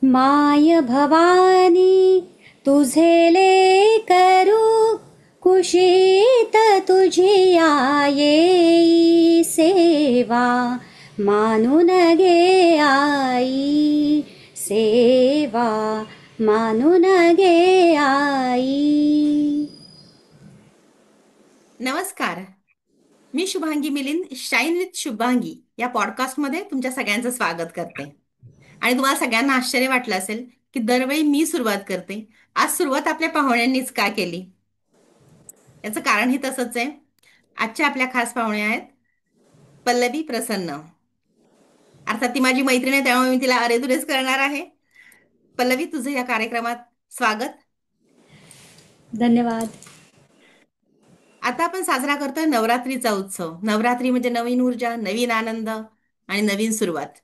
माय भवानी तुझे लेकरू कुशीत तुझी आये सेवा मानून घे आई सेवा मानून घे आई. नमस्कार. मी शुभांगी मिलिंद शाईन विथ शुभांगी या पॉडकास्टमध्ये तुमच्या सगळ्यांचं स्वागत करते. आणि तुम्हाला सगळ्यांना आश्चर्य वाटलं असेल की दरवेळी मी सुरुवात करते. आज सुरुवात आपल्या पाहुण्यांनीच का केली? याचं कारणही तसंच आहे. आजच्या आपल्या खास पाहुण्या आहेत पल्लवी प्रसन्न. अर्थात ती माझी मैत्रीण आहे, त्यामुळे मी तिला अरेदुरेच करणार आहे. पल्लवी, तुझं या कार्यक्रमात स्वागत. धन्यवाद. आता आपण साजरा करतोय नवरात्रीचा उत्सव. नवरात्री म्हणजे नवीन ऊर्जा, नवीन आनंद आणि नवीन सुरुवात.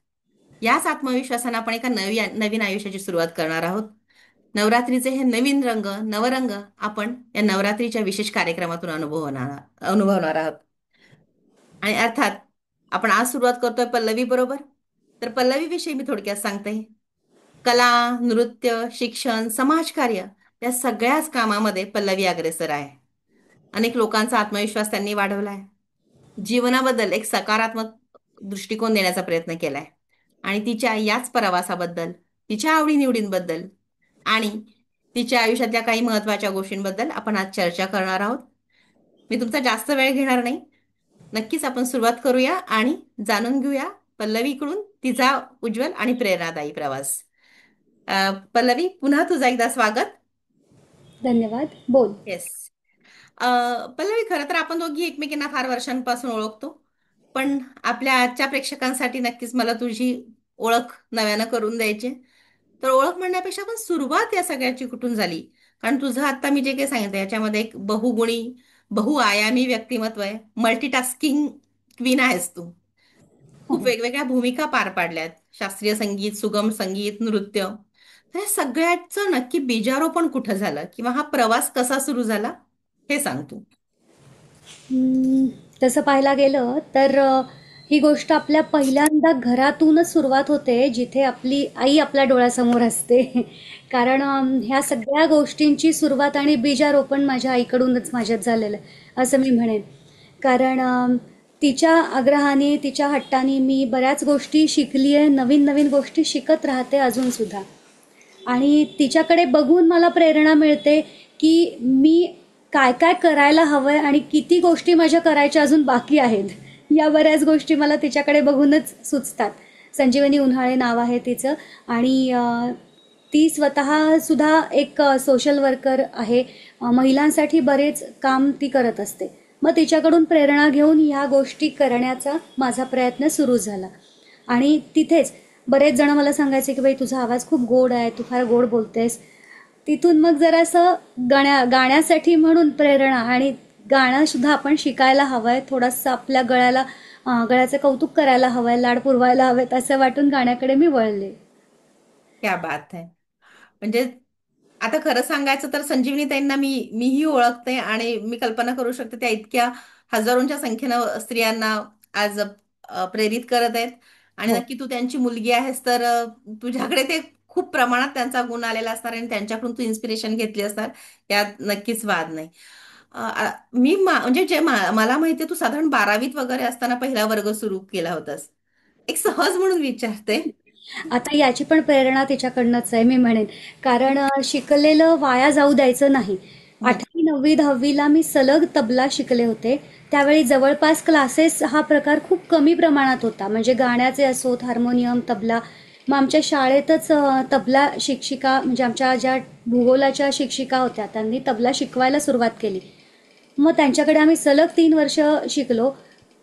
याच आत्मविश्वासाने आपण एका नवीन आयुष्याची सुरुवात करणार आहोत. नवरात्रीचे हे नवीन रंग, नवरंग आपण या नवरात्रीच्या विशेष कार्यक्रमातून अनुभवणार आहोत. आणि अर्थात आपण आज सुरुवात करतोय पल्लवी बरोबर. तर पल्लवी विषयी मी थोडक्यात सांगते. कला, नृत्य, शिक्षण, समाजकार्य या सगळ्याच कामामध्ये पल्लवी अग्रेसर आहे. अनेक लोकांचा आत्मविश्वास त्यांनी वाढवलाय. जीवनाबद्दल एक सकारात्मक दृष्टिकोन देण्याचा प्रयत्न केलाय. आणि तिच्या याच प्रवासाबद्दल, तिच्या आवडीनिवडींबद्दल आणि तिच्या आयुष्यातल्या काही महत्त्वाच्या गोष्टींबद्दल आपण आज चर्चा करणार आहोत. मी तुमचा जास्त वेळ घेणार नाही. नक्कीच आपण सुरुवात करूया आणि जाणून घेऊया पल्लवीकडून तिचा उज्ज्वल आणि प्रेरणादायी प्रवास. पल्लवी, पुन्हा तुझा एकदा स्वागत. धन्यवाद. बोल. येस. पल्लवी, खरं तर आपण दोघी एकमेकींना फार वर्षांपासून ओळखतो. पण आपल्या आजच्या प्रेक्षकांसाठी नक्कीच मला तुझी ओळख नव्यानं करून द्यायची. तर ओळख म्हणण्यापेक्षा आपण सुरुवात या सगळ्याची कुठून झाली? कारण तुझं आता मी जे काही सांगितलं याच्यामध्ये एक बहुगुणी, बहुआयामी व्यक्तिमत्व आहे. मल्टीटास्किंग क्वीन आहेस तू. खूप वेगवेगळ्या भूमिका पार पाडल्यात. शास्त्रीय संगीत, सुगम संगीत, नृत्य. तर या सगळ्याचं नक्की बीजारोपण कुठं झालं किंवा हा प्रवास कसा सुरू झाला हे सांग तू. तसं पाहायला गेलं तर ही गोष्ट आपल्या पहिल्यांदा घरातूनच सुरुवात होते, जिथे आपली आई आपल्या डोळ्यासमोर असते. कारण ह्या सगळ्या गोष्टींची सुरुवात आणि बीजारोपण माझ्या आईकडूनच माझ्यात झालेलं आहे असं मी म्हणेन. कारण तिच्या आग्रहाने, तिच्या हट्टाने मी बऱ्याच गोष्टी शिकली आहे, नवीन नवीन गोष्टी शिकत राहते अजूनसुद्धा. आणि तिच्याकडे बघून मला प्रेरणा मिळते की मी काय काय करायला हवं आहे आणि किती गोष्टी माझ्या करायच्या अजून बाकी आहेत. या बऱ्याच गोष्टी मला तिच्याकडे बघूनच सुचतात. संजीवनी उन्हाळे नाव आहे तिचं. आणि ती स्वतःसुद्धा एक सोशल वर्कर आहे. महिलांसाठी बरेच काम ती करत असते. मग तिच्याकडून प्रेरणा घेऊन ह्या गोष्टी करण्याचा माझा प्रयत्न सुरू झाला. आणि तिथेच बरेच जण मला सांगायचे की बाई, तुझा आवाज खूप गोड आहे, तू फार गोड बोलतेस. तिथून मग जरासं गाण्यासाठी म्हणून प्रेरणा, आणि गाणं सुद्धा आपण शिकायला हवं आहे, थोडंसं आपल्या गळ्याचं कौतुक करायला हवं आहे, लाड पुरवायला हवेत असं वाटून गाण्याकडे मी वळले. क्या बात है. म्हणजे आता खरं सांगायचं तर संजीवनी ताईंना मीही ओळखते आणि मी कल्पना करू शकते त्या इतक्या हजारोंच्या संख्येनं स्त्रियांना आज प्रेरित करत आहेत. आणि हो. नक्की तू त्यांची मुलगी आहेस तर तुझ्याकडे ते खूप प्रमाणात त्यांचा गुण आलेला असणार आणि त्यांच्याकडून तू इन्स्पिरेशन घेतली असणार, यात नक्कीच वाद नाही. म्हणजे मला माहितीये तू साधारण 12वीत वगैरे असताना पहिला वर्ग सुरू केला होतास. एक सहज म्हणून विचारते. आता याची पण प्रेरणा तिच्याकडनंच आहे मी म्हणेन. कारण शिकलेलं वाया जाऊ द्यायचं नाही. हम्म. 8वी 9वी 10वीला मी सलग तबला शिकले होते. त्यावेळी जवळपास क्लासेस हा प्रकार खूप कमी प्रमाणात होता. म्हणजे गाण्याचे असोत, हार्मोनियम, तबला. मग आमच्या शाळेतच तबला शिक्षिका, म्हणजे आमच्या ज्या भूगोलाच्या शिक्षिका होत्या, त्यांनी तबला शिकवायला सुरुवात केली. मग त्यांच्याकडे आम्ही सलग 3 वर्ष शिकलो.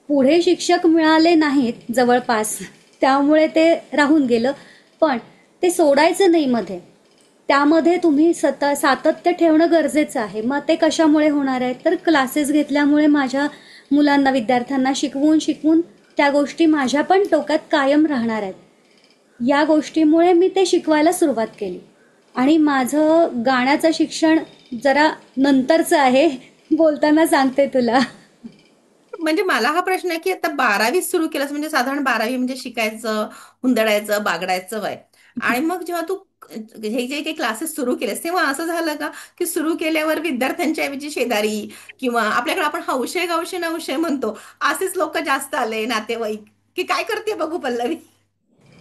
पुढे शिक्षक मिळाले नाहीत जवळपास, त्यामुळे ते राहून गेलं. पण ते सोडायचं नाही मध्ये. त्यामध्ये तुम्ही सातत्य ठेवणं गरजेचं आहे. मग ते कशामुळे होणार आहे, तर क्लासेस घेतल्यामुळे माझ्या मुलांना, विद्यार्थ्यांना शिकवून शिकवून त्या गोष्टी माझ्या पण डोक्यात कायम राहणार आहेत. या गोष्टीमुळे मी ते शिकवायला सुरुवात केली. आणि माझं गाण्याचं शिक्षण जरा नंतरचं आहे, बोलताना सांगते तुला. म्हणजे मला हा प्रश्न आहे की आता 12वी सुरू केलंस म्हणजे साधारण 12वी म्हणजे शिकायचं, हुंदडायचं, बागडायचं वय. आणि मग जेव्हा तू हे जे काही क्लासेस सुरू केलेस तेव्हा असं झालं का की सुरू केल्यावर विद्यार्थ्यांच्या ऐवजी शेजारी किंवा आपल्याकडे आपण हौशे गावशे नवशे म्हणतो असेच लोक जास्त आले नातेवाईक की काय करते बघू पल्लवी.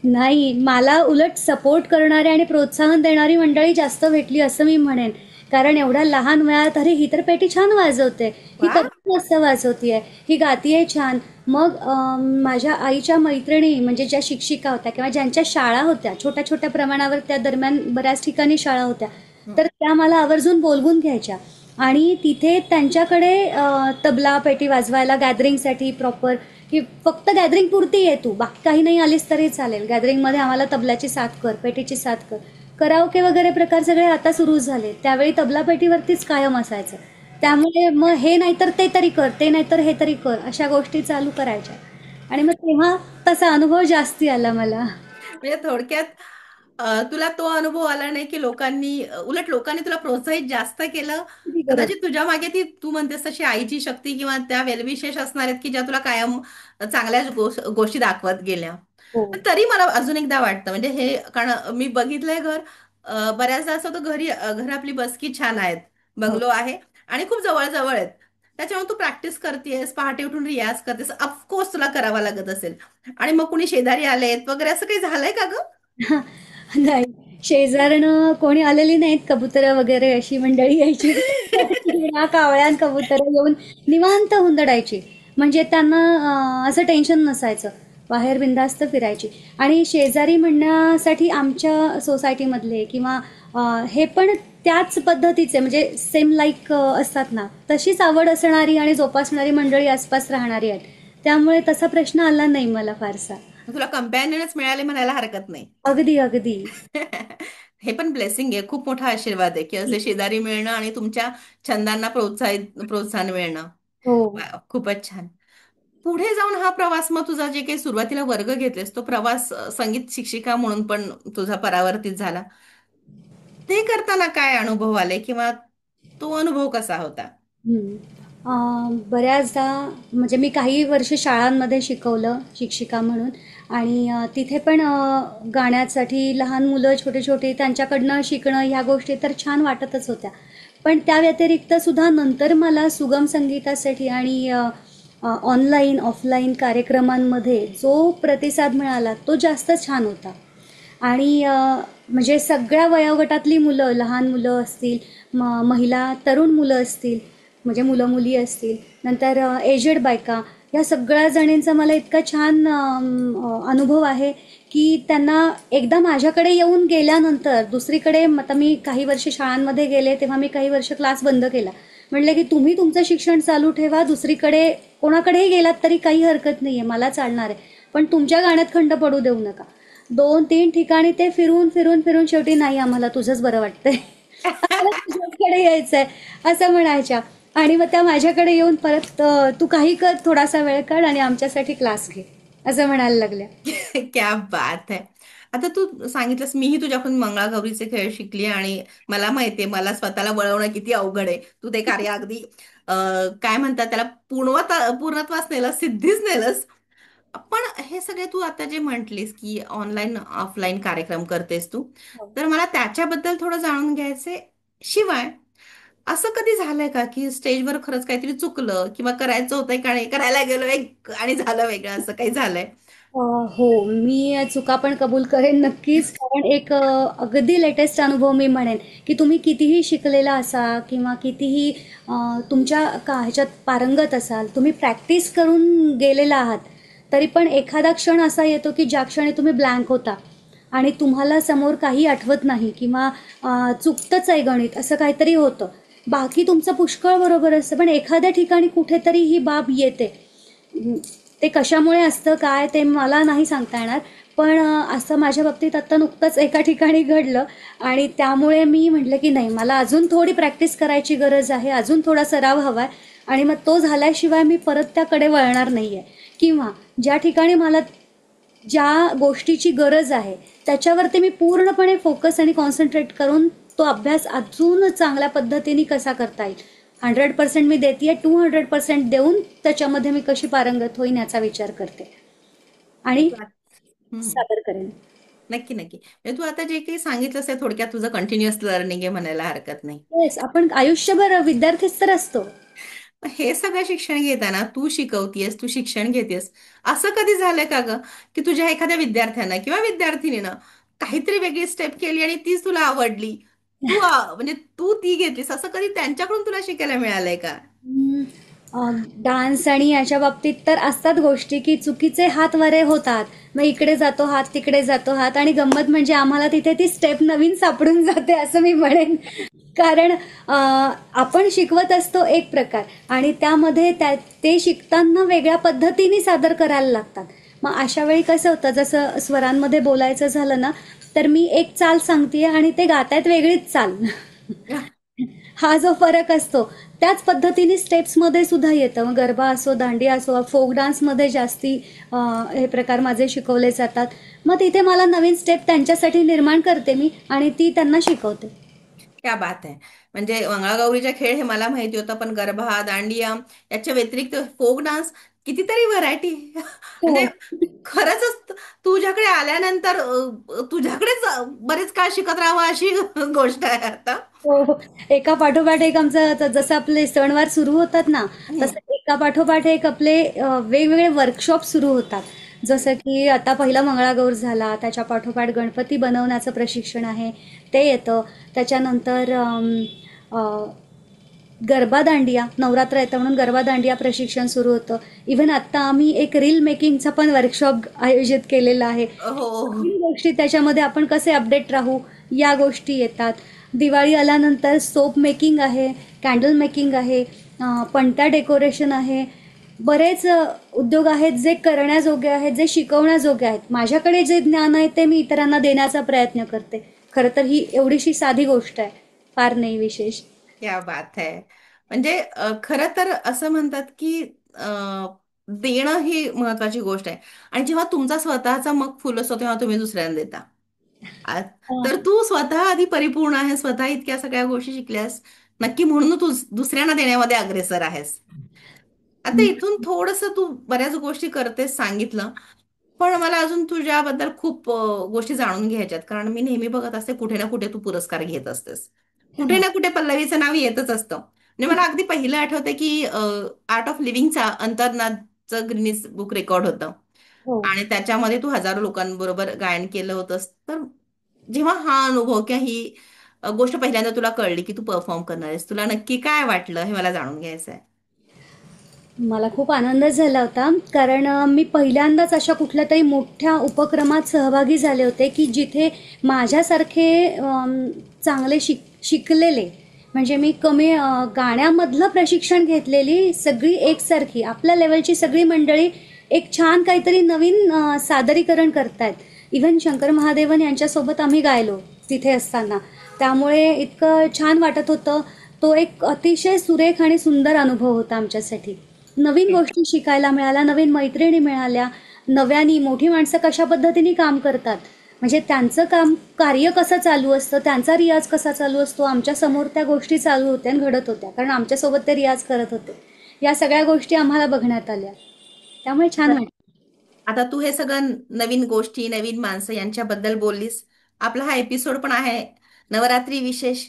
नाही, मला उलट सपोर्ट करणारी आणि प्रोत्साहन देणारी मंडळी जास्त भेटली असं मी म्हणेन. कारण एवढ्या लहान वयात अरे ही तर पेटी छान वाजवते, ही वा. कधी मस्त वाजवतीये, ही गातीये छान. मग माझ्या आईच्या मैत्रिणी म्हणजे ज्या शिक्षिका होत्या किंवा ज्यांच्या शाळा होत्या, छोट्या छोट्या प्रमाणावर त्या दरम्यान बऱ्याच ठिकाणी शाळा होत्या. तर त्या मला आवर्जून बोलवून घ्यायच्या आणि तिथे त्यांच्याकडे तबला पेटी वाजवायला गॅदरिंगसाठी प्रॉपर की फक्त गॅदरिंग पुरती ये तू बाकी काही नाही आलीस तरी चालेल. गॅदरिंगमध्ये आम्हाला तबल्याची साथ कर, पेटीची साथ कर. कराओके वगैरे प्रकार सगळे आता सुरू झाले, त्यावेळी तबला पेटीवरतीच कायम असायचं. त्यामुळे मग हे नाहीतर ते तरी कर, ते नाहीतर हे तरी कर, अशा गोष्टी चालू करायच्या. आणि मग तेव्हा तसा अनुभव जास्ती आला मला. म्हणजे थोडक्यात तुला तो अनुभव आला नाही की लोकांनी उलट लोकांनी तुला प्रोत्साहित जास्त केलं. अगदी बरोबर. कदाचित तुझ्या मागे ती तू म्हणतेस तशी आईची शक्ती किंवा त्या वेलविशेष असणार आहेत की ज्या तुला कायम चांगल्या गोष्टी दाखवत गेल्या. हो. पण तरी मला अजून एकदा वाटतं म्हणजे हे कारण मी बघितलंय घर बऱ्याचदा असं होतं घरी घर आपली बसकी छान आहेत हो. बंगलो आहे आणि खूप जवळ जवळ आहेत. त्याच्यामुळे तू प्रॅक्टिस करतेस पहाटे उठून रियाज करतेस ऑफकोर्स तुला करावा लागत असेल आणि मग कुणी शेजारी आलेत वगैरे असं काही झालंय का ग? नाही, शेजारनं कोणी आलेली नाहीत, कबुतरं वगैरे अशी मंडळी यायची. चिमण्या, कावळ्या, कबुतरं येऊन निवांत हुंदडायची. म्हणजे त्यांना असं टेन्शन नसायचं. बाहेर बिनधास्त फिरायची. आणि शेजारी म्हणण्यासाठी आमच्या सोसायटीमधले किंवा हे पण त्याच पद्धतीचे म्हणजे सेम लाईक असतात ना, तशीच आवड असणारी आणि जोपासणारी मंडळी आसपास राहणारी आहेत. त्यामुळे तसा प्रश्न आला नाही मला फारसा. तुला कंपॅनियनच मिळाले म्हणायला हरकत नाही. अगदी, अगदी. हे पण ब्लेसिंग आहे खूप मोठा आशीर्वाद आहे की असे शेजारी मिळणं आणि तुमच्या छंदांना प्रोत्साहन मिळणं. हो. वा, खूपच छान. पुढे जाऊन हा प्रवास मग तुझा जे काही सुरुवातीला वर्ग घेतलेस तो प्रवास संगीत शिक्षिका म्हणून पण तुझा परावर्तित झाला. ते करताना काय अनुभव आले किंवा तो अनुभव कसा होता? हं. बऱ्याचदा म्हणजे मी काही वर्ष शाळांमध्ये शिकवलं शिक्षिका म्हणून आणि तिथे पण गाण्यासाठी लहान मुलं छोटे-छोटे त्यांच्याकडनं शिकणं ह्या गोष्टी तर छान वाटतच होत्या. पण त्या व्यतिरिक्त सुद्धा नंतर मला सुगम संगीतासाठी आणि ऑनलाईन, ऑफलाईन कार्यक्रमांमध्ये जो प्रतिसाद मिळाला तो जास्त छान होता. आणि म्हणजे सगळ्या वयोगटातली मुलं, लहान मुलं असतील, महिला, तरुण मुलं असतील, म्हणजे मुलं-मुली असतील, नंतर एजेड बायका, या सगळ्या जणींचा मला इतका छान अनुभव आहे, की त्यांना एकदा माझ्याकडे येऊन गेल्यानंतर दुसरीकडे आता मी काही वर्ष शाळांमध्ये गेले, तेव्हा मी काही वर्ष क्लास बंद केला. म्हटलं की तुम्ही तुमचं शिक्षण चालू ठेवा, दुसरीकडे कोणाकडेही गेलात तरी काही हरकत नाहीये, मला चालणार आहे. पण तुमच्या गाण्यात खंड पडू देऊ नका. 2-3 ठिकाणी ते फिरून, फिरून, फिरून शेवटी नाही आम्हाला तुझंच बरं वाटतंय. आम्हाला तुझ्याचकडे यायचंय असं म्हणायच्या. आणि मग त्या माझ्याकडे येऊन परत तू काही कर, थोडासा वेळ काढ आणि आमच्यासाठी क्लास घे, असं म्हणायला लागल्या. क्या बात है. आता तू सांगितलंस मीही तुझ्याकडून मंगळागौरीचे खेळ शिकली आणि मला माहितीये मला स्वतःला वळवणं किती अवघड आहे. तू ते कार्य अगदी काय म्हणतात त्याला पूर्णत्वास नेलंस सिद्धीच नेलंस. पण हे सगळे तू आता जे म्हटलीस की ऑनलाईन ऑफलाईन कार्यक्रम करतेस तू हो. तर मला त्याच्याबद्दल थोडं जाणून घ्यायचंय. शिवाय असं कधी झालंय का की स्टेजवर खरंच काहीतरी चुकलं किंवा करायचं होतंय का नाही करायला गेलो एक आणि झालं वेगळं असं काही झालंय? अ, हो, मी चुका पण कबूल करेन नक्कीच. कारण एक अगदी लेटेस्ट अनुभव मी म्हणेन, की तुम्ही कितीही शिकलेला असा किंवा कितीही अ, तुमच्या ह्याच्यात पारंगत असाल, तुम्ही प्रॅक्टिस करून गेलेला आहात, तरी पण एखादा क्षण असा येतो, की ज्या क्षणी तुम्ही ब्लँक होता आणि तुम्हाला समोर काही आठवत नाही किंवा चुकतंच आहे गणित, असं काहीतरी होतं. बाकी तुमचं पुष्कळ बरोबर असतं, पण एखाद्या ठिकाणी कुठेतरी ही बाब येते. ते कशामुळे असतं काय ते मला नाही सांगता येणार. पण असं माझ्या बाबतीत आत्ता नुकतंच एका ठिकाणी घडलं आणि त्यामुळे मी म्हटलं की नाही मला अजून थोडी प्रॅक्टिस करायची गरज आहे, अजून थोडा सराव हवा आहे आणि मग तो झाल्याशिवाय मी परत त्याकडे वळणार नाही आहे. किंवा ज्या ठिकाणी मला ज्या गोष्टीची गरज आहे त्याच्यावरती मी पूर्णपणे फोकस आणि कॉन्सन्ट्रेट करून तो अभ्यास अजून चांगल्या पद्धतीने कसा करता येईल. 100% मी देते 200% देऊन त्याच्यामध्ये मी कशी पारंगत होईन याचा विचार करते आणि हम्म. सादर करेन. नक्की नक्की. म्हणजे तू आता जे काही सांगितलंस ते थोडक्यात तुझं कंटिन्युअस लर्निंग आहे म्हणायला हरकत नाही. येस, आपण आयुष्यभर विद्यार्थीच तर असतो. हे सगळं शिक्षण घेताना तू शिकवतीयस, तू शिक्षण घेतेस, असं कधी झालंय का ग, की तुझ्या एखाद्या विद्यार्थ्यानं किंवा विद्यार्थिनीनं काहीतरी वेगळी स्टेप केली आणि तीच तुला आवडली, म्हणजे तू ती घेतलीस, असं कधी त्यांच्याकडून तुला शिकायला मिळालंय का? डान्स आणि याच्या बाबतीत तर असतात गोष्टी की चुकीचे हात वरे होतात. मग इकडे जातो हात, तिकडे जातो हात, आणि गंमत म्हणजे आम्हाला तिथे ती स्टेप नवीन सापडून जाते असं मी म्हणेन. कारण आपण शिकवत असतो एक प्रकार, आणि त्यामध्ये ते शिकताना वेगळ्या पद्धतीने सादर करायला लागतात. मग अशा वेळी कसं होतं, जसं स्वरांमध्ये बोलायचं झालं ना, तर मी एक चाल सांगतेय आणि ते गातायत वेगळीच चाल. हा जो फरक असतो त्याच पद्धतीने स्टेप्समध्ये सुद्धा येतं. मग गरबा असो, दांडिया असो, फोक डान्समध्ये जास्ती हे प्रकार माझे शिकवले जातात. मग तिथे मला नवीन स्टेप त्यांच्यासाठी निर्माण करते मी आणि ती त्यांना शिकवते. क्या बात आहे. म्हणजे मंगळागौरीचा खेळ हे मला माहिती होतं, पण गरबा, दांडिया याच्या व्यतिरिक्त फोक डान्स, कितीतरी व्हरायटी. हो. म्हणजे खरंच तुझ्याकडे आल्यानंतर तुझ्याकडेच बरेच काळ शिकत राहावं अशी गोष्ट आहे आता. हो, हो. एका पाठोपाठ एक आमचं जसं आपले सणवार सुरू होतात ना, हम्म. तसं एका पाठोपाठ एक आपले वेगवेगळे वर्कशॉप सुरू होतात. जसं की आता पहिला मंगळागौर झाला, त्याच्या पाठोपाठ गणपती बनवण्याचं प्रशिक्षण आहे, ते येतं. त्याच्यानंतर गरबा दांडिया, नवरात्र येतं म्हणून गरबा दांडिया प्रशिक्षण सुरू होतं. इव्हन आता आम्ही एक रील मेकिंगचा पण वर्कशॉप आयोजित केलेला आहे. हो. नवीन गोष्टी त्याच्यामध्ये आपण कसे अपडेट राहू, या गोष्टी येतात. दिवाळी आल्यानंतर सोप मेकिंग आहे, कॅन्डल मेकिंग आहे, पणत्या डेकोरेशन आहे. बरेच उद्योग आहेत जे करण्याजोगे आहेत, जे शिकवण्याजोगे आहेत. माझ्याकडे जे ज्ञान आहे ते मी इतरांना देण्याचा प्रयत्न करते. खरं तर ही एवढीशी साधी गोष्ट आहे, फार नाही विशेष. क्या बात है. म्हणजे खरं तर असं म्हणतात की देणं ही महत्वाची गोष्ट आहे. आणि जेव्हा तुमचा स्वतःचा मग फुल असतो तेव्हा तुम्ही दुसऱ्यांना देता. आ- तर तू स्वतः आधी परिपूर्ण आहे, स्वतः इतक्या सगळ्या गोष्टी शिकल्यास नक्की, म्हणून तू दुसऱ्यांना देण्यामध्ये अग्रेसर आहेस. आता इथून थोडस तू बऱ्याच गोष्टी करतेस सांगितलं, पण मला अजून तुझ्याबद्दल खूप गोष्टी जाणून घ्यायच्यात, कारण मी नेहमी बघत असते कुठे ना कुठे तू पुरस्कार घेत असतेस, कुठे ना कुठे पल्लवीचं नाव येतच असतं. म्हणजे मला अगदी पहिलं आठवतं की आर्ट ऑफ लिव्हिंगचा अंतर्नादचं ग्रीनिस बुक रेकॉर्ड होतं, हो. आणि त्याच्यामध्ये तू हजारो लोकांबरोबर गायन केलं होतंस. तर जेव्हा हा अनुभव किंवा ही गोष्ट पहिल्यांदा तुला कळली की तू परफॉर्म करणार आहेस, तुला नक्की काय वाटलं हे मला जाणून घ्यायचं आहे. मला खूप आनंद झाला होता, कारण मी पहिल्यांदाच अशा कुठल्या तरी मोठ्या उपक्रमात सहभागी झाले होते की जिथे माझ्यासारखे चांगले शिकलेले, म्हणजे मी कमी गाण्यामधलं प्रशिक्षण घेतलेली सगळी एकसारखी आपल्या लेवलची सगळी मंडळी एक छान काहीतरी नवीन सादरीकरण करतायत. इव्हन शंकर महादेवन यांच्यासोबत आम्ही गायलो तिथे असताना. त्यामुळे इतकं छान वाटत होतं. तो एक अतिशय सुरेख आणि सुंदर अनुभव होता आमच्यासाठी. नवीन गोष्टी शिकायला मिळाल्या, नवीन मैत्रिणी मिळाल्या, नव्याने मोठी माणसं कशा पद्धतीने काम करतात, म्हणजे त्यांचं कार्य कसं चालू असतं, त्यांचा रियाज कसा चालू असतो, आमच्या समोर त्या गोष्टी चालू होत्या आणि घडत होत्या, कारण आमच्यासोबत ते रियाज करत होते. या सगळ्या गोष्टी आम्हाला बघण्यात आल्या, त्यामुळे छान वाटलं. आता तू हे सगळं नवीन गोष्टी, नवीन माणसं यांच्याबद्दल बोललीस. आपला हा एपिसोड पण आहे नवरात्री विशेष,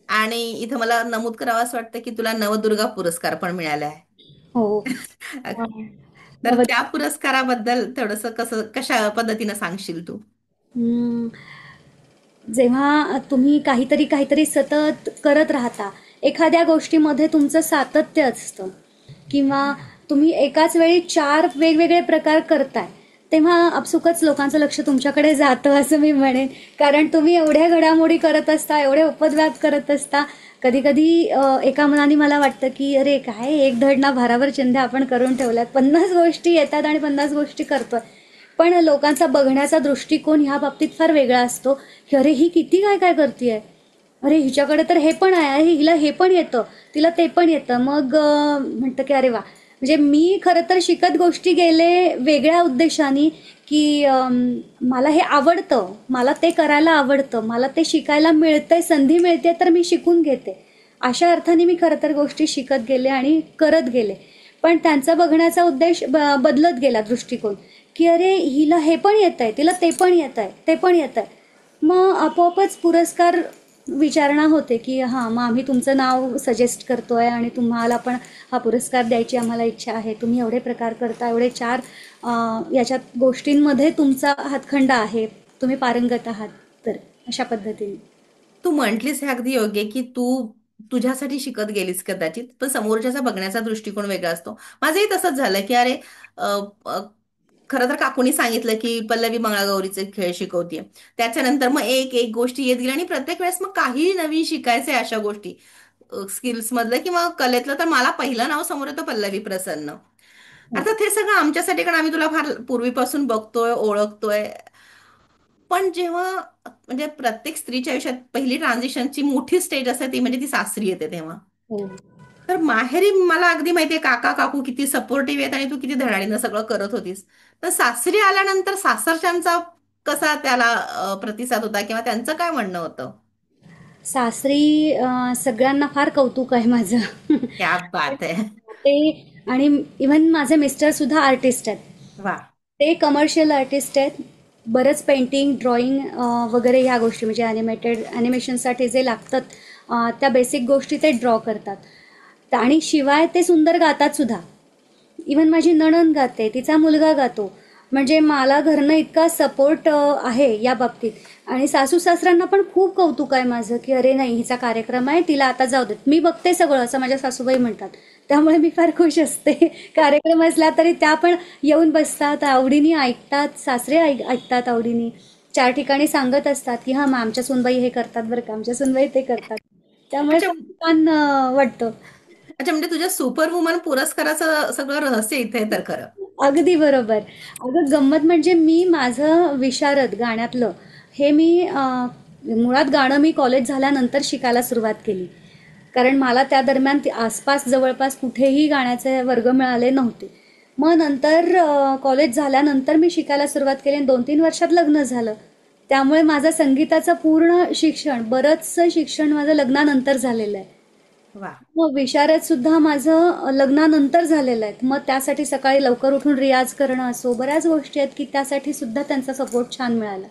आणि इथं मला नमूद करावं असं वाटतं की तुला नवदुर्गा पुरस्कार पण मिळाला आहे. हो. तर नवद त्या पुरस्काराबद्दल थोडस कसं कशा पद्धतीनं सांगशील तू? हम्म, जेव्हा तुम्ही काहीतरी काहीतरी सतत करत राहता, एखाद्या गोष्टीमध्ये तुमचं सातत्य असतं, किंवा तुम्ही एकाच वेळी 4 वेगवेगळे प्रकार करताय, तेव्हा आपसुकच लोकांचं लक्ष तुमच्याकडे जातं असं मी म्हणेन. कारण तुम्ही एवढ्या घडामोडी करत असता, एवढे उपद्व्याप करत असता. कधी कधी एका मनाने मला वाटतं की अरे काय एक धड ना भाराभर चिंध्या आपण करून ठेवल्यात, 50 गोष्टी येतात आणि 50 गोष्टी करतोय. पण लोकांचा बघण्याचा दृष्टिकोन ह्या बाबतीत फार वेगळा असतो, की अरे ही किती काय काय करते, अरे हिच्याकडे तर हे पण आहे, अरे हिला हे पण येतं, तिला ते पण येतं. मग म्हणतं की अरे वा. म्हणजे मी खरं तर शिकत गोष्टी गेले वेगळ्या उद्देशाने, की मला हे आवडतं, मला ते करायला आवडतं, मला ते शिकायला मिळतंय, संधी मिळते तर मी शिकून घेते, अशा अर्थाने मी खरं तर गोष्टी शिकत गेले आणि करत गेले. पण त्यांचा बघण्याचा उद्देश बदलत गेला दृष्टिकोन, की अरे हिला हे पण येत आहे, तिला ते पण येत आहे, ते पण येत आहे. मग आपोआपच पुरस्कार विचारणा होते की हां, मग आम्ही तुमचं नाव सजेस्ट करतोय आणि तुम्हाला पण हा पुरस्कार द्यायची आम्हाला इच्छा आहे. तुम्ही एवढे प्रकार करता, एवढे चार याच्यात गोष्टींमध्ये तुमचा हातखंडा आहे, तुम्ही पारंगत आहात. तर अशा पद्धतीने. तू म्हटलीस हे अगदी योग्य आहे की तू तुझ्यासाठी शिकत गेलीस कदाचित, पण समोरच्याचा बघण्याचा दृष्टिकोन वेगळा असतो. माझंही तसंच झालं की अरे अ, अ, खरं तर काकूनी सांगितलं की पल्लवी मंगळागौरीचे खेळ शिकवतीये. त्याच्यानंतर मग एक एक गोष्टी येत गेल्या आणि प्रत्येक वेळेस मग काही नवीन शिकायचंय अशा गोष्टी स्किल्स मधलं किंवा कलेतलं, तर मला पहिलं नाव समोर येतं पल्लवी प्रसन्न. हो. अर्थात हे सगळं आमच्यासाठी, कारण आम्ही तुला फार पूर्वीपासून बघतोय, ओळखतोय. पण जेव्हा म्हणजे प्रत्येक स्त्रीच्या आयुष्यात पहिली ट्रान्झिशनची मोठी स्टेज असते ती म्हणजे ती सासरी येते तेव्हा. हो. तर माहेरी मला अगदी माहितीये काका काकू किती सपोर्टिव्ह आहेत आणि तू किती धडाडीनं सगळं करत होतीस. तर सासरी आल्यानंतर सासरच्यांचा कसा त्याला प्रतिसाद होता किंवा त्यांचं काय म्हणणं होतं? सासरी सगळ्यांना फार कौतुक आहे माझं. क्या बात आहे. ते आणि इव्हन माझे मिस्टर सुद्धा आर्टिस्ट आहेत. वा. ते कमर्शियल आर्टिस्ट आहेत. बरंच पेंटिंग, ड्रॉइंग वगैरे ह्या गोष्टी म्हणजे ॲनिमेशनसाठी जे लागतात त्या बेसिक गोष्टी ते ड्रॉ करतात. आणि शिवाय ते सुंदर गातात सुद्धा. इवन माझी नणंद गाते, तिचा मुलगा गातो. म्हणजे मला घरनं इतका सपोर्ट आहे या बाबतीत. आणि सासू सासऱ्यांना पण खूप कौतुक आहे माझं की अरे नाही, हिचा कार्यक्रम आहे, तिला आता जाऊ देत, मी बघते सगळं, असं माझ्या सासूबाई म्हणतात. त्यामुळे मी फार खुश असते. कार्यक्रम असला तरी त्या पण येऊन बसतात, आवडीने ऐकतात, सासरे ऐकतात आवडीने. चार ठिकाणी सांगत असतात की हां, मग आमच्या सुनबाई हे करतात बरं का, आमच्या सुनबाई ते करतात. त्यामुळे अच्छा. खूप छान वाटतं. अच्छा, म्हणजे तुझ्या सुपर वुमन पुरस्काराचं सगळं रहस्य इथे आहे तर खरं. अगदी बरोबर. अगं गंमत म्हणजे मी माझं विशारद गाण्यातलं हे मी मुळात गाणं मी कॉलेज झाल्यानंतर शिकायला सुरुवात केली. कारण मला त्या दरम्यान आसपास जवळपास कुठेही गाण्याचे वर्ग मिळाले नव्हते. मग नंतर कॉलेज झाल्यानंतर मी शिकायला सुरुवात केली आणि 2-3 वर्षात लग्न झालं. त्यामुळे माझं संगीताचं पूर्ण शिक्षण, बरंचसं शिक्षण माझं लग्नानंतर झालेलं आहे. वा. मग विशारद सुद्धा माझं लग्नानंतर झालेलं आहे. मग त्यासाठी सकाळी लवकर उठून रियाज करणं असो, बऱ्याच गोष्टी आहेत की त्यासाठी सुद्धा त्यांचा सपोर्ट छान मिळाला.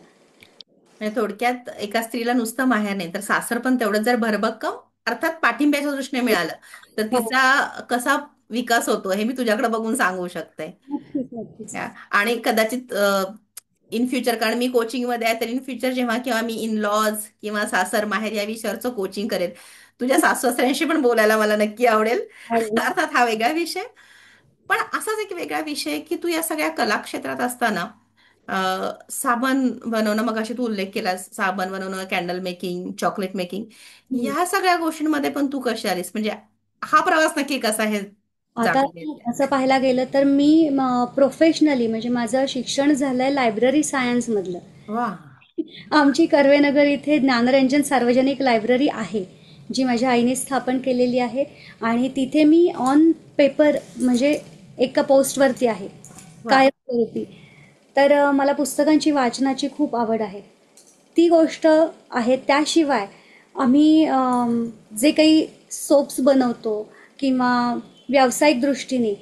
म्हणजे थोडक्यात एका स्त्रीला नुसतं माहेर नाही तर सासर पण तेवढंच जर भरभक्कम, अर्थात पाठिंब्याच्या दृष्टीने मिळालं तर हो. तिचा कसा विकास होतो हे मी तुझ्याकडे बघून सांगू शकते. नक्कीच, नक्कीच. आणि कदाचित इन फ्युचर, कारण मी कोचिंग मध्ये आहे, तर इन फ्युचर जेव्हा किंवा मी इन लॉज किंवा सासर माहेर या विषयावरचं कोचिंग करेल, तुझ्या सासू सासऱ्यांशी पण बोलायला मला नक्की आवडेल. आवडेल. अर्थात हा वेगळा विषय. पण असाच एक वेगळा विषय की तू या सगळ्या कला क्षेत्रात असताना साबण बनवणं, मग अशी तू उल्लेख केला, साबण बनवणं, कॅन्डल मेकिंग, चॉकलेट मेकिंग, हं. या सगळ्या गोष्टींमध्ये पण तू कशी आलीस, म्हणजे हा प्रवास नक्की कसा आहे आता जाणून घ्यायचा. असं पाहायला गेलं तर मी प्रोफेशनली म्हणजे माझं शिक्षण झालंय लायब्ररी सायन्समधलं. वा. आमची कर्वेनगर इथे ज्ञानरंजन सार्वजनिक लायब्ररी आहे, जी माझ्या आईने स्थापन केलेली आहे. आणि तिथे मी ऑन पेपर म्हणजे एका पोस्टवरती आहे, वा. कायमस्वरूपी. तर मला पुस्तकांची वाचनाची खूप आवड आहे. ती गोष्ट आहे. त्याशिवाय आम्ही जे काही सोप्स बनवतो किंवा व्यावसायिक दृष्टीने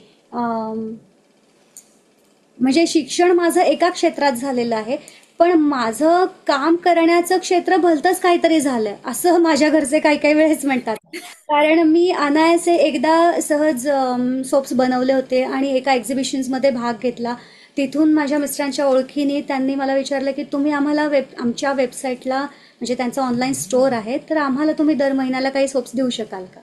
म्हणजे शिक्षण माझं एका क्षेत्रात झालेलं आहे, पण माझं काम करण्याचं क्षेत्र भलतंच काहीतरी झालंय असं माझ्या घरचे काही काही वेळेस म्हणतात. कारण मी अनायासे एकदा सहज सोप्स बनवले होते आणि एका एक्झिबिशन्समध्ये भाग घेतला. तिथून माझ्या मिस्टरांच्या ओळखीने त्यांनी मला विचारलं की तुम्ही आम्हाला आमच्या वेबसाईटला म्हणजे त्यांचं ऑनलाईन स्टोअर आहे, तर आम्हाला तुम्ही दर महिन्याला काही सोप्स देऊ शकाल का.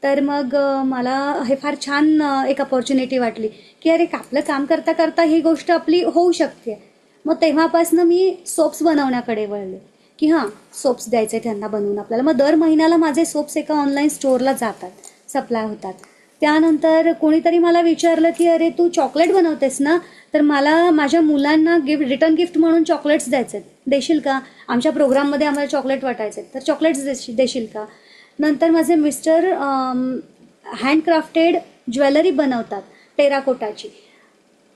तर मग मला हे फार छान एक अपॉर्च्युनिटी वाटली की अरे आपलं काम करता करता ही गोष्ट आपली होऊ शकते. मग तेव्हापासनं मी सोप्स बनवण्याकडे वळले की हां, सोप्स द्यायचे त्यांना बनवून आपल्याला. मग दर महिन्याला माझे सोप्स एका ऑनलाईन स्टोअरला जातात, सप्लाय होतात. त्यानंतर कोणीतरी मला विचारलं की अरे तू चॉकलेट बनवतेस ना, तर मला माझ्या मुलांना रिटर्न गिफ्ट म्हणून चॉकलेट्स द्यायचे, देशील का. आमच्या प्रोग्राममध्ये आम्हाला चॉकलेट वाटायचे, तर चॉकलेट्स देशील का. नंतर माझे मिस्टर हँडक्राफ्टेड ज्वेलरी बनवतात टेराकोटाची.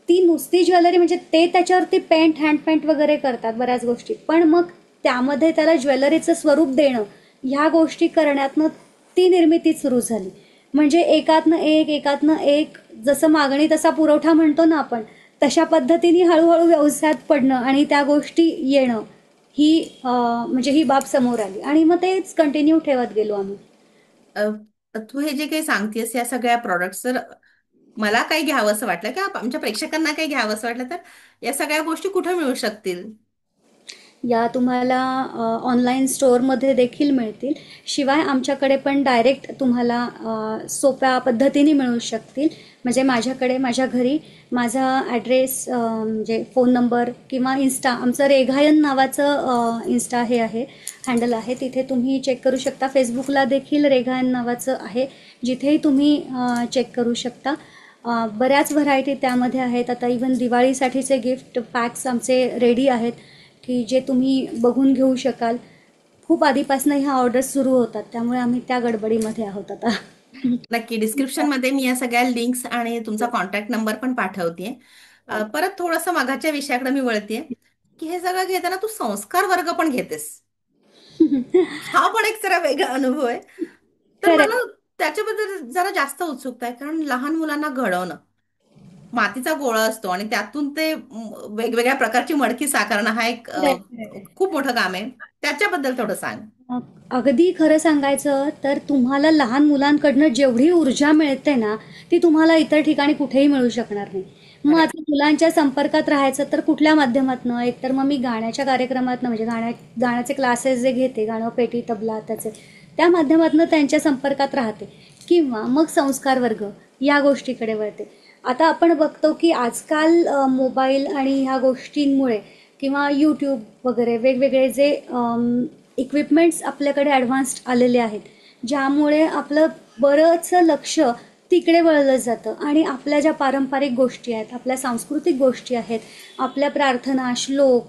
ती नुसती ज्वेलरी म्हणजे ते त्याच्यावरती हँड पेंट वगैरे करतात बऱ्याच गोष्टी, पण मग त्यामध्ये त्याला ज्वेलरीचं स्वरूप देणं, ह्या गोष्टी करण्यातनं ती निर्मिती सुरू झाली. म्हणजे एकातनं एक, एकातनं एक, जसं मागणी तसा पुरवठा म्हणतो ना आपण, तशा पद्धतीने हळूहळू व्यवसायात पडणं आणि त्या गोष्टी येणं ही म्हणजे ही बाब समोर आली आणि मग तेच कंटिन्यू ठेवत गेलो आम्ही. अ, तू हे जे काही सांगतेस या सगळ्या प्रॉडक्ट्स, जर मला काही घ्यावंसं वाटलं किंवा आमच्या प्रेक्षकांना काही घ्यावंसं वाटलं तर या सगळ्या गोष्टी कुठे मिळू शकतील? या तुम्हाला ऑनलाईन स्टोअरमध्ये देखील मिळतील. शिवाय आमच्याकडे पण डायरेक्ट तुम्हाला सोप्या पद्धतीने मिळू शकतील. म्हणजे माझ्याकडे माझ्या घरी माझा ॲड्रेस म्हणजे फोन नंबर किंवा इन्स्टा, आमचं रेघायन नावाचं इन्स्टा हे आहे, हँडल आहे, तिथे तुम्ही चेक करू शकता. फेसबुकला देखील रेघायन नावाचं आहे, जिथेही तुम्ही चेक करू शकता. बऱ्याच व्हरायटी त्यामध्ये आहेत. आता इव्हन दिवाळीसाठीचे गिफ्ट पॅक्स आमचे रेडी आहेत, की जे तुम्ही बघून घेऊ शकाल. खूप आधीपासून ह्या ऑर्डर्स सुरू होतात, त्यामुळे आम्ही त्या गडबडीमध्ये आहोत आता. नक्की डिस्क्रिप्शन मध्ये मी या सगळ्या लिंक्स आणि तुमचा कॉन्टॅक्ट नंबर पण पाठवते. परत थोडंसं मागाच्या विषयाकडे मी वळतेय, की हे सगळं घेताना तू संस्कार वर्ग पण घेतेस. हा पण एक जरा वेगळा अनुभव आहे. तर खरं. मला त्याच्याबद्दल जरा जास्त उत्सुकता आहे, कारण लहान मुलांना घडवणं, मातीचा गोळा असतो आणि त्यातून ते वेगवेगळ्या प्रकारची मडकी साकारणं हा एक खूप मोठं काम आहे. त्याच्याबद्दल थोडं सांग. अ, अगदी खरं सांगायचं तर तुम्हाला लहान मुलांकडनं जेवढी ऊर्जा मिळते ना, ती तुम्हाला इतर ठिकाणी कुठेही मिळू शकणार नाही. मग खरंय. आता मुलांच्या संपर्कात राहायचं तर कुठल्या माध्यमातनं? एकतर मग मी गाण्याच्या कार्यक्रमातनं, म्हणजे गाण्याचे क्लासेस जे घेते, गाणं, पेटी, तबला त्याचे, त्या माध्यमातनं त्यांच्या संपर्कात राहते, किंवा मग संस्कार वर्ग या गोष्टीकडे वळते. आता आपण बघतो की आजकाल मोबाईल आणि ह्या गोष्टींमुळे किंवा यूट्यूब वगैरे वेगवेगळे जे इक्विपमेंट्स आपल्याकडे ॲडव्हान्स्ड आलेले आहेत, ज्यामुळे आपलं बरंचसं लक्ष तिकडे वळलं जातं आणि आपल्या ज्या पारंपरिक गोष्टी आहेत, आपल्या सांस्कृतिक गोष्टी आहेत, आपल्या प्रार्थना, श्लोक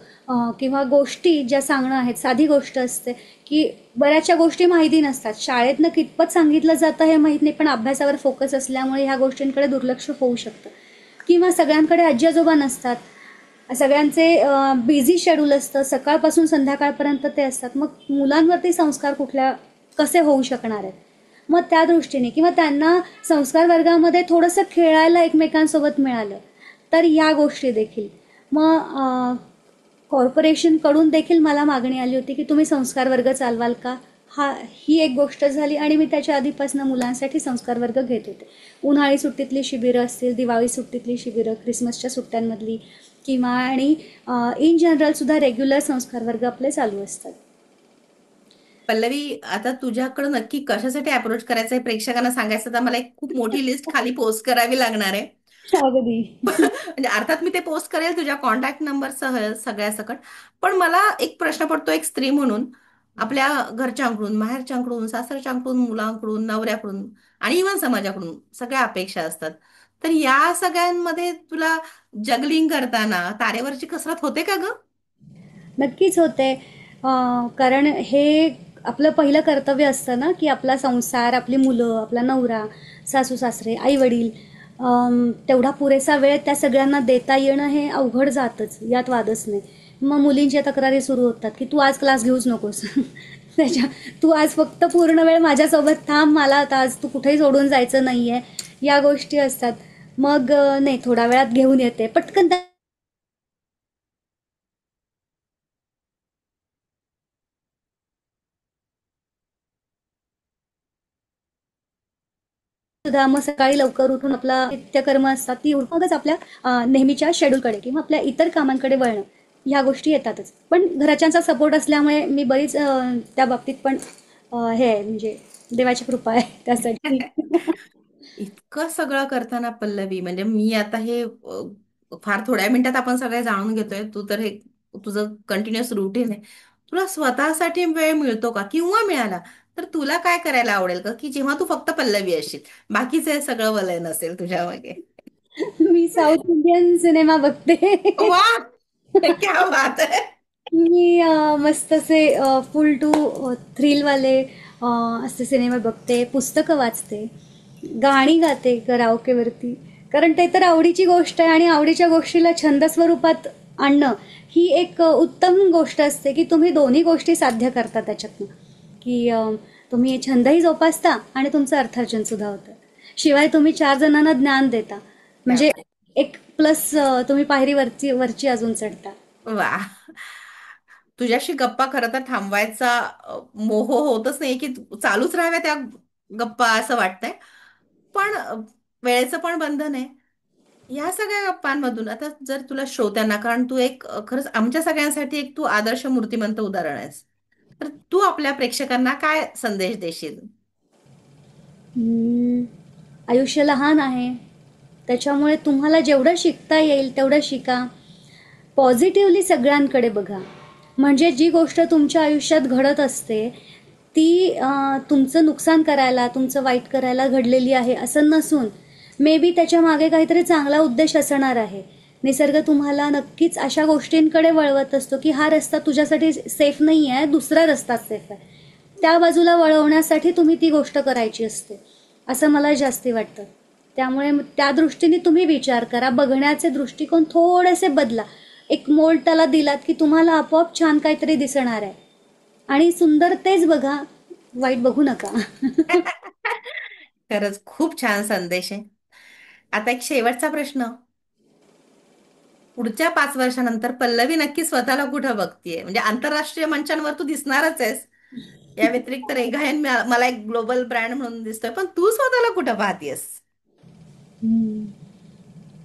किंवा गोष्टी ज्या सांगणं आहेत, साधी गोष्ट असते की बऱ्याचशा गोष्टी माहिती नसतात. शाळेतनं कितपत सांगितलं जातं हे माहीत नाही, पण अभ्यासावर फोकस असल्यामुळे ह्या गोष्टींकडे दुर्लक्ष होऊ शकतं. किंवा सगळ्यांकडे आजी आजोबा नसतात, सगळ्यांचे बिझी शेड्यूल असतं, सकाळपासून संध्याकाळपर्यंत ते असतात. मग मुलांवरती संस्कार कसे होऊ शकणार आहेत? मग त्या दृष्टीने किंवा त्यांना संस्कार वर्गामध्ये थोडंसं खेळायला एकमेकांसोबत मिळालं तर या गोष्टी देखील. मग कॉर्पोरेशनकडून देखील मला मागणी आली होती की तुम्ही संस्कार वर्ग चालवाल का? ही एक गोष्ट झाली आणि मी त्याच्या आधीपासून मुलांसाठी संस्कार वर्ग घेत होते. उन्हाळी सुट्टीतली शिबिरं असतील, दिवाळी सुट्टीतली शिबिरं, क्रिसमसच्या सुट्ट्यांमधली, किंवा आणि इन जनरलसुद्धा रेग्युलर संस्कार वर्ग आपले चालू असतात. पल्लवी, आता तुझ्याकडे नक्की कशासाठी अप्रोच करायचं आहे प्रेक्षकांना सांगायचं, तर मला एक खूप मोठी लिस्ट खाली पोस्ट करावी लागणार आहे. अगदी. म्हणजे अर्थात मी ते पोस्ट करेल तुझ्या कॉन्टॅक्ट नंबर सह सगळ्या सकट. पण मला एक प्रश्न पडतो, एक स्त्री म्हणून, आपल्या घरच्यांकडून, माहेरच्यांकडून, सासरच्यांकडून, मुलांकडून, नवऱ्याकडून आणि इव्हन समाजाकडून सगळ्या अपेक्षा असतात. तर या सगळ्यांमध्ये तुला जगलिंग करताना तारेवरची कसरत होते का ग? नक्कीच होते. कारण हे आपलं पहिलं कर्तव्य असतं ना, की आपला संसार, आपली मुलं, आपला नवरा, सासू सासरे, आई वडील, तेवढा पुरेसा वेळ त्या सगळ्यांना देता येणं हे अवघड जातच, यात वादच नाही. मग मुलींच्या तक्रारी सुरू होतात की तू आज क्लास घेऊच नकोस. त्याच्या तू आज फक्त पूर्ण वेळ माझ्यासोबत थांब, मला आता आज तू कुठेही सोडून जायचं नाही आहे, या गोष्टी असतात. मग नाही, थोड्या वेळात घेऊन येते पटकन. सुद्धा मग सकाळी लवकर उठून आपला नित्यकर्म असतात ती उठून मगच आपल्या नेहमीच्या शेड्यूलकडे किंवा आपल्या इतर कामांकडे वळणं, ह्या गोष्टी येतातच. पण घरच्यांचा सपोर्ट असल्यामुळे मी बरीच त्या बाबतीत पण हे आहे, म्हणजे देवाची कृपा आहे त्यासाठी. इतकं सगळं करताना पल्लवी, म्हणजे मी आता हे फार थोड्या मिनिटात आपण सगळे जाणून घेतोय, तू तर हे तुझं कंटिन्युअस रुटीन आहे. तुला स्वतःसाठी वेळ मिळतो का, किंवा मिळाला तर तुला काय करायला आवडेल का, की जेव्हा तू फक्त पल्लवी असशील, बाकीचे सगळं वलय नसेल तुझ्या मागे? मी साऊथ इंडियन सिनेमा बघते. वा, क्या बात आहे. मी मस्त असे फुल टू थ्रिलवाले असे सिनेमा बघते, पुस्तकं वाचते, गाणी गाते कराओकेवरती. कारण ते तर आवडीची गोष्ट आहे आणि आवडीच्या गोष्टीला छंद स्वरूपात आणणं ही एक उत्तम गोष्ट असते, की तुम्ही दोन्ही गोष्टी साध्य करता त्याच्यातनं, की तुम्ही छंदही जोपासता आणि तुमचं अर्थार्जन सुद्धा होतं. शिवाय तुम्ही 4 जणांना ज्ञान देता. क्या म्हणजे बात. एक प्लस तुम्ही पायरी वरची वरची अजून चढता. वा. तुझ्याशी गप्पा खरं तर थांबवायचा मोह होतच नाही की चालूच राहाव्या त्या गप्पा असं वाटतंय. पण वेळेचं पण बंधन आहे. या सगळ्या गप्पांमधून आता जर तुला श्रोत्यांना, कारण तू एक खरंच आमच्या सगळ्यांसाठी एक तू आदर्श मूर्तिमंत उदाहरण आहेस, तर तू आपल्या प्रेक्षकांना काय संदेश देशील? हम्म, आयुष्य लहान आहे, त्याच्यामुळे तुम्हाला जेवढं शिकता येईल तेवढं शिका. पॉझिटिव्हली सगळ्यांकडे बघा. म्हणजे जी गोष्ट तुमच्या आयुष्यात घडत असते ती तुमचं नुकसान करायला, तुमचं वाईट करायला घडलेली आहे असं नसून मे बी त्याच्या मागे काहीतरी चांगला उद्देश असणार आहे. निसर्ग तुम्हाला नक्कीच अशा गोष्टींकडे वळवत असतो की हा रस्ता तुझ्यासाठी सेफ नाही आहे, दुसरा रस्ता सेफ आहे. त्या बाजूला वळवण्यासाठी तुम्ही ती गोष्ट करायची असते, असं मला जास्ती वाटतं. त्यामुळे त्या दृष्टीने तुम्ही विचार करा, बघण्याचे दृष्टिकोन थोडेसे बदला. एक मोल्ड त्याला दिलात की तुम्हाला आपोआप छान काहीतरी दिसणार आहे. आणि सुंदर तेच बघा, वाईट बघू नका. खरंच खूप छान संदेश आहे. आता एक शेवटचा प्रश्न. पुढच्या 5 वर्षानंतर पल्लवी नक्की स्वतःला कुठं बघतीये? म्हणजे आंतरराष्ट्रीय मंचांवर तू दिसणारच आहेस. या व्यतिरिक्त रेघायन मला एक ग्लोबल ब्रँड म्हणून दिसतोय, पण तू स्वतःला कुठं पाहतीयस? हम्म.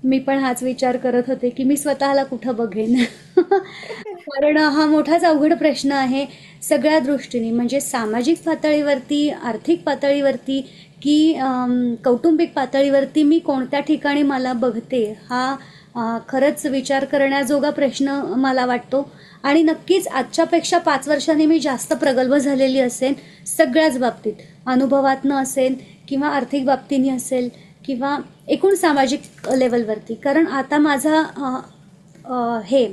मी पण हाच विचार करत होते की मी स्वतःला कुठं बघेन. कारण हा मोठाच अवघड प्रश्न आहे सगळ्या दृष्टीने. म्हणजे सामाजिक पातळीवरती, आर्थिक पातळीवरती की कौटुंबिक पातळीवरती मी कोणत्या ठिकाणी मला बघते हा खरंच विचार करण्याजोगा प्रश्न मला वाटतो. आणि नक्कीच आजच्यापेक्षा 5 वर्षांनी मी जास्त प्रगल्भ झालेली असेन सगळ्याच बाबतीत. अनुभवातनं असेल किंवा आर्थिक बाबतीने असेल किंवा एकूण सामाजिक लेवलवरती. कारण आता माझा हे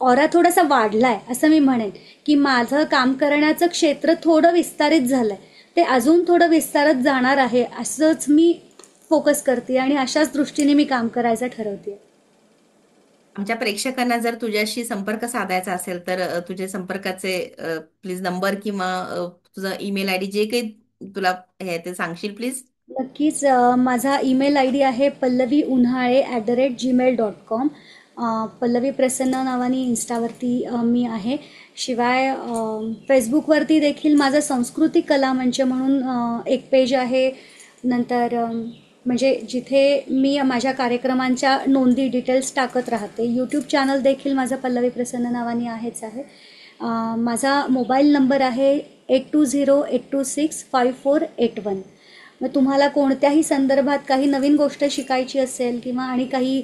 ऑरा थोडासा वाढलाय असं मी म्हणेन. की माझं काम करण्याचं क्षेत्र थोडं विस्तारित झालंय, ते अजून थोडं विस्तारत जाणार आहे असंच मी फोकस करते आणि अशाच दृष्टीने मी काम करायचं ठरवते. आमच्या प्रेक्षकांना जर तुझ्याशी संपर्क साधायचा असेल तर तुझे संपर्काचे प्लीज नंबर किंवा तुझा ईमेल आयडी जे काही तुला हे ते सांगशील प्लीज. नक्कीच. माझा ईमेल आय डी आहे pallaviunhale@gmail.com. पल्लवी प्रसन्न नावाने इन्स्टावरती मी आहे. शिवाय फेसबुकवरती देखील माझं सांस्कृतिक कला मंच म्हणून एक पेज आहे. नंतर म्हणजे जिथे मी माझ्या कार्यक्रमांच्या नोंदी डिटेल्स टाकत राहते. यूट्यूब चॅनल देखील माझं पल्लवी प्रसन्न नावाने आहेच आहे. माझा मोबाईल नंबर आहे 8208265481. मग तुम्हाला कोणत्याही संदर्भात काही नवीन गोष्ट शिकायची असेल किंवा आणि काही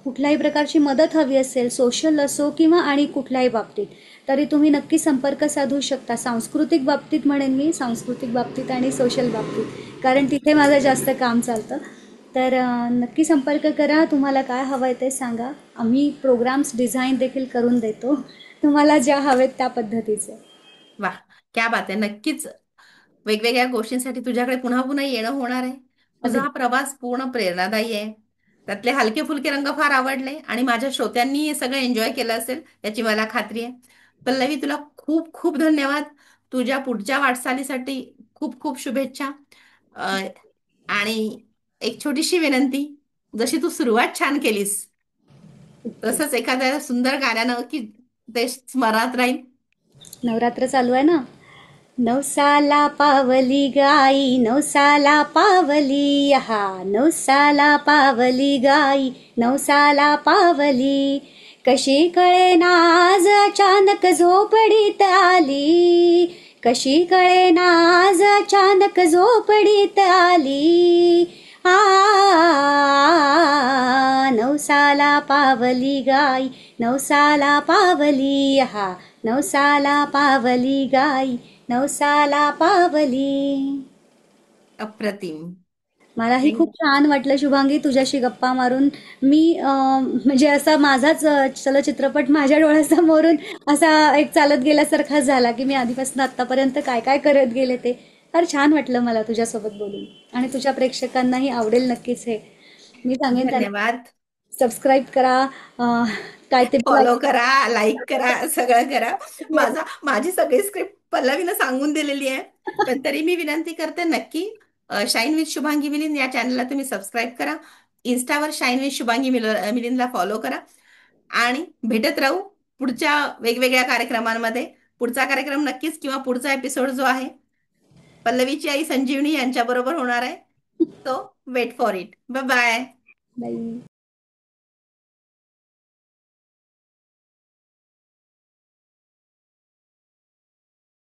कुठल्याही प्रकारची मदत हवी असेल, सोशल असो किंवा आणि कुठल्याही बाबतीत, तरी तुम्ही नक्की संपर्क साधू शकता. सांस्कृतिक बाबतीत म्हणेन मी, सांस्कृतिक बाबतीत आणि सोशल बाबतीत, कारण तिथे माझं जास्त काम चालतं. तर नक्की संपर्क करा. तुम्हाला काय हवं आहे ते सांगा. आम्ही प्रोग्राम्स डिझाईन देखील करून देतो, तुम्हाला ज्या हवेत त्या पद्धतीचे. वा. क्या बात आहे. नक्कीच वेगवेगळ्या गोष्टींसाठी तुझ्याकडे पुन्हा पुन्हा येणं होणार आहे. तुझा हा अगदी. प्रवास पूर्ण प्रेरणादायी आहे. त्यातले हलके फुलके रंग फार आवडले आणि माझ्या श्रोत्यांनी हे सगळं एन्जॉय केलं असेल याची मला खात्री आहे. पल्लवी, तुला खूप खूप धन्यवाद. तुझ्या पुढच्या वाटचालीसाठी खूप खूप शुभेच्छा. अ, आणि एक छोटीशी विनंती. जशी तू सुरुवात छान केलीस, ओके. तसंच एखाद्या सुंदर गाण्यानं की ते स्मरणात राहील. नवरात्र चालू आहे ना. नवसाला पावली गाई, नवसाला पावली, हा नवसाला पावली गाई, नवसाला पावली. कशी कळे नाज अचानक झोपडीत आली, कशी कळे नाज अचानक झोपडीत आली. आ नवसाला पावली गाई, नवसाला पावली, हा नवसाला पावली गाई, नवसाला पावली. अप्रतिम. मलाही खूप छान वाटलं शुभांगी तुझ्याशी गप्पा मारून. मी म्हणजे असा माझाच चलचित्रपट माझ्या डोळ्यासमोरून असा एक चालत गेल्यासारखा झाला की मी आधीपासून आतापर्यंत काय काय करत गेले ते. फार छान वाटलं मला तुझ्यासोबत बोलून. आणि तुझ्या प्रेक्षकांनाही आवडेल नक्कीच हे. मी सांगेन त्यांना धन्यवाद. सबस्क्राईब करा. काय ते फॉलो करा, लाईक करा, सगळं करा. माझी सगळी स्क्रिप्ट पल्लवीनं सांगून दिलेली आहे. पण तरी मी विनंती करते, नक्की शाईन विथ शुभांगी मिलिंद या चॅनलला तुम्ही सबस्क्राईब करा. इन्स्टावर शाईन विथ शुभांगी मिलिंदला फॉलो करा आणि भेटत राहू पुढच्या वेगवेगळ्या कार्यक्रमांमध्ये. पुढचा कार्यक्रम नक्कीच किंवा पुढचा एपिसोड जो आहे पल्लवीची आई संजीवनी यांच्याबरोबर होणार आहे. तो wait for it. Bye bye. बाई.